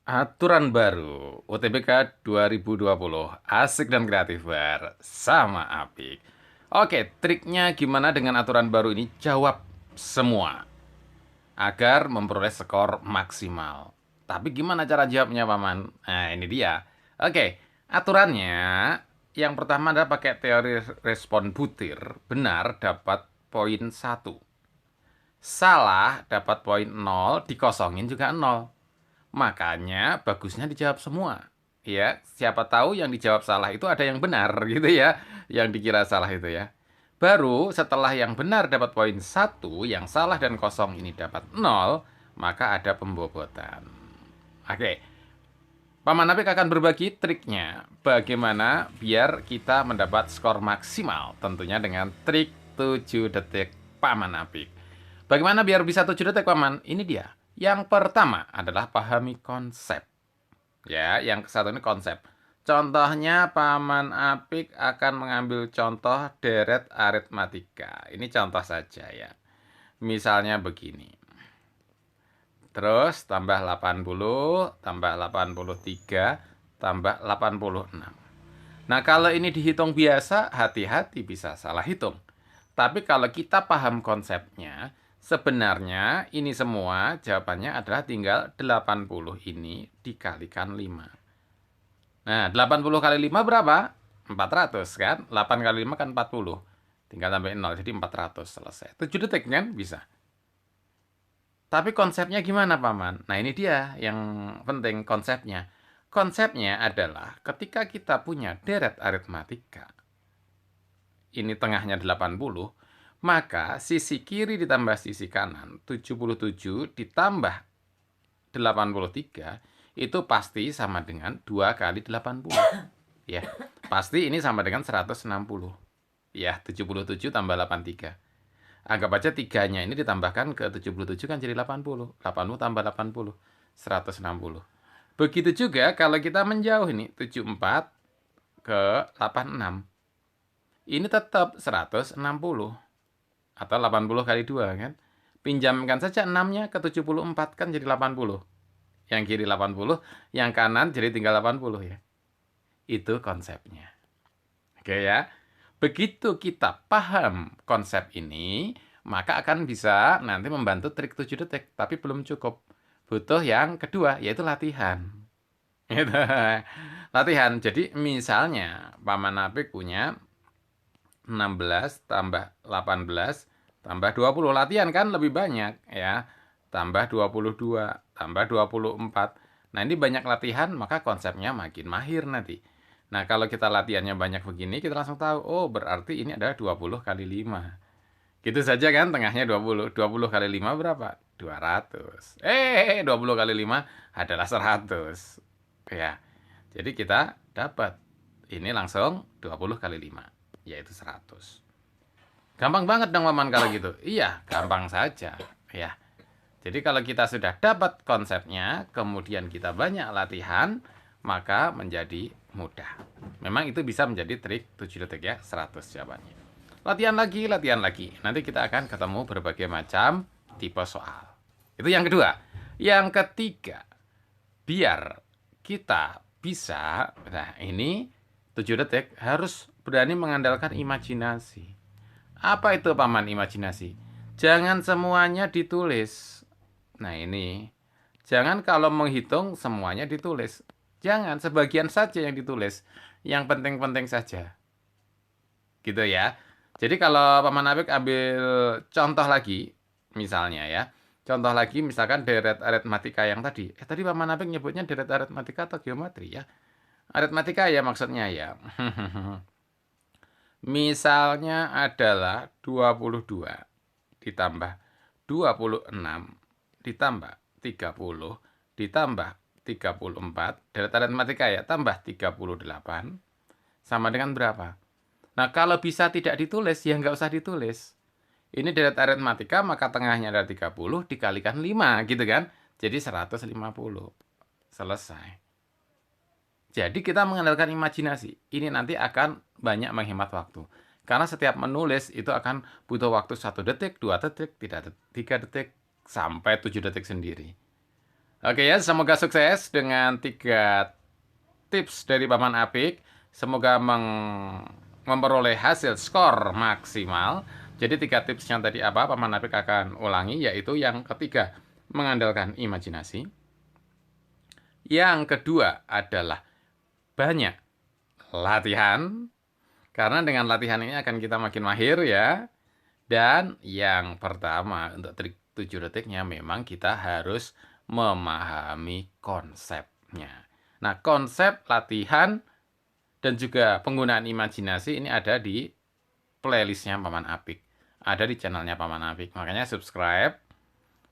Aturan baru UTBK 2020 asik dan kreatif bersama Apik. Oke, triknya gimana dengan aturan baru ini? Jawab semua agar memperoleh skor maksimal. Tapi gimana cara jawabnya, Paman? Nah, ini dia. Oke, aturannya yang pertama adalah pakai teori respon butir. Benar dapat poin 1. Salah dapat poin 0, dikosongin juga 0. Makanya bagusnya dijawab semua. Ya, siapa tahu yang dijawab salah itu ada yang benar gitu ya, yang dikira salah itu ya. Baru setelah yang benar dapat poin 1, yang salah dan kosong ini dapat 0, maka ada pembobotan. Oke, Paman Apik akan berbagi triknya bagaimana biar kita mendapat skor maksimal, tentunya dengan trik 7 detik Paman Apik. Bagaimana biar bisa 7 detik, Paman? Ini dia. Yang pertama adalah pahami konsep. Ya, yang satu ini konsep. Contohnya, Paman Apik akan mengambil contoh deret aritmatika. Ini contoh saja ya. Misalnya begini. Terus tambah 80, tambah 83, tambah 86. Nah, kalau ini dihitung biasa, hati-hati bisa salah hitung. Tapi kalau kita paham konsepnya, sebenarnya ini semua jawabannya adalah tinggal 80 ini dikalikan 5. Nah, 80 kali 5 berapa? 400 kan? 8 kali 5 kan 40. Tinggal tambahin 0, jadi 400 selesai. 7 detik kan? Bisa. Tapi konsepnya gimana, Paman? Nah, ini dia yang penting konsepnya. Konsepnya adalah ketika kita punya deret aritmatika, ini tengahnya 80, maka sisi kiri ditambah sisi kanan, 77 ditambah 83, itu pasti sama dengan 2 kali 80. Ya, pasti ini sama dengan 160. Ya, 77 tambah 83. Anggap aja 3-nya ini ditambahkan ke 77 kan jadi 80. 80 tambah 80, 160. Begitu juga kalau kita menjauh ini, 74 ke 86. Ini tetap 160. Atau 80 kali 2 kan. Pinjamkan saja 6-nya ke 74 kan jadi 80. Yang kiri 80, yang kanan jadi tinggal 80 ya. Itu konsepnya. Oke ya. Begitu kita paham konsep ini, maka akan bisa nanti membantu trik 7 detik. Tapi belum cukup. Butuh yang kedua, yaitu latihan. Gitu. Latihan. Jadi misalnya Paman Apik punya 16 tambah 18 tambah 20. Latihan kan lebih banyak ya. Tambah 22, tambah 24. Nah, ini banyak latihan, maka konsepnya makin mahir nanti. Nah, kalau kita latihannya banyak begini, kita langsung tahu, oh berarti ini adalah 20 kali 5. Gitu saja kan, tengahnya 20. 20 kali 5 berapa? 200. 20 kali 5 adalah 100. Ya, jadi kita dapat. Ini langsung 20 kali 5, yaitu 100. Gampang banget dong, Maman, kalau gitu. Iya, gampang saja. Ya, jadi kalau kita sudah dapat konsepnya, kemudian kita banyak latihan, maka menjadi mudah. Memang itu bisa menjadi trik 7 detik ya, 100 jawabannya. Latihan lagi, latihan lagi. Nanti kita akan ketemu berbagai macam tipe soal. Itu yang kedua. Yang ketiga, biar kita bisa, nah ini 7 detik harus berani mengandalkan imajinasi. Apa itu, Paman, imajinasi? Jangan semuanya ditulis. Nah, ini. Jangan kalau menghitung semuanya ditulis. Jangan, sebagian saja yang ditulis. Yang penting-penting saja. Gitu ya. Jadi kalau Paman Apik ambil contoh lagi, misalnya ya. Contoh lagi misalkan deret aritmatika yang tadi. Tadi Paman Apik nyebutnya deret aritmatika atau geometri ya? Aritmatika ya maksudnya ya. Misalnya adalah 22 ditambah 26 ditambah 30 ditambah 34, deret aritmatika ya, tambah 38 sama dengan berapa? Nah, kalau bisa tidak ditulis, ya nggak usah ditulis. Ini deret aritmatika, maka tengahnya ada 30 dikalikan 5, gitu kan? Jadi 150. Selesai. Jadi kita mengandalkan imajinasi. Ini nanti akan banyak menghemat waktu. Karena setiap menulis itu akan butuh waktu 1 detik, 2 detik, 3 detik, sampai 7 detik sendiri. Oke ya, semoga sukses dengan 3 tips dari Paman Apik. Semoga memperoleh hasil skor maksimal. Jadi 3 tips yang tadi apa Paman Apik akan ulangi, yaitu yang ketiga, mengandalkan imajinasi. Yang kedua adalah banyak latihan. Karena dengan latihan ini akan kita makin mahir ya. Dan yang pertama, untuk trik 7 detiknya memang kita harus memahami konsepnya. Nah, konsep latihan dan juga penggunaan imajinasi ini ada di playlistnya Paman Apik. Ada di channelnya Paman Apik. Makanya subscribe,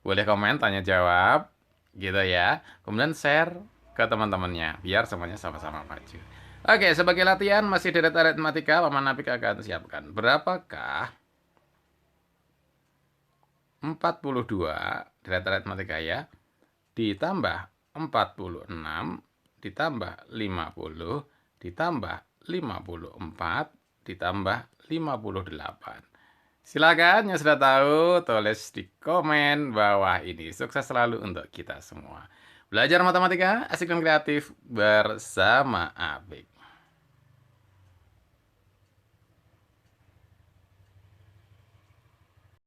boleh komen, tanya jawab, gitu ya. Kemudian share ke teman-temannya, biar semuanya sama-sama maju. Oke, sebagai latihan masih deret aritmatika, Paman Apik akan siapkan. Berapakah 42 deret aritmatika ya, ditambah 46, ditambah 50, ditambah 54, ditambah 58. Silakan yang sudah tahu, tulis di komen bawah ini. Sukses selalu untuk kita semua. Belajar matematika, asik dan kreatif bersama Apik.